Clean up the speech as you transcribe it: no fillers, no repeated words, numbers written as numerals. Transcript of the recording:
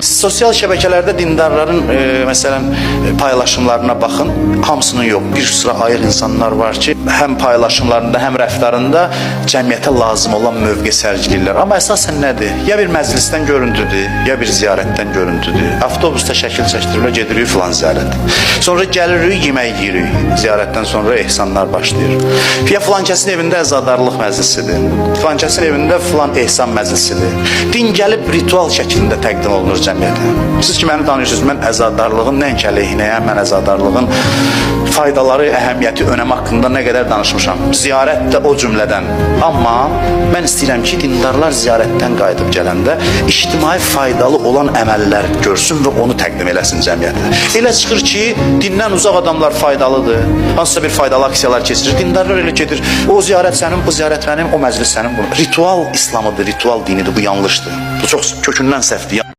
Sosial şəbəkələrdə dindarların məsələn paylaşımlarına baxın. Hamısının yox, bir sıra ayıq insanlar var ki, həm paylaşımlarında, həm rəftarında cəmiyyətə lazım olan mövqe sərgiləyirlər. Amma əsasən nədir? Ya bir məclisdən görüntüdür, ya bir ziyarətdən görüntüdür. Avtobusda şəkil çəkdirilir, gedirik filan ziyarət. Sonra gəlirik, yemək yeyirik. Ziyarətdən sonra ehsanlar başlayır. Ya filan kəsin evində əzadarlıq məclisidir. Filan kəsin evində filan ehsan məclisidir. Din gəlib ritual şəklində təqdim olunur cəmiyyətə. Siz ki məni tanıyırsınız, mən əzadarlığın nəinki əleyhinəyəm, mən əzadarlığın faydaları, əhəmiyyəti, önəmi haqqında nə qədər danışmışam. Ziyarət də o cümlədən. Amma mən istəyirəm ki, dindarlar ziyarətdən qayıdıb gələndə ictimai faydalı olan əməllər görsün və onu təqdim eləsin cəmiyyətə. Elə çıxır ki, dindən uzaq adamlar faydalıdır. Hansısa bir faydalı aksiyalar keçirir. Dindarlar elə gedir. O ziyarət sənin, bu ziyarət mənim, o məclis sənin. Ritual İslamıdır, ritual dinidir. Bu yanlışdır. Bu çox kökündən səhvdir.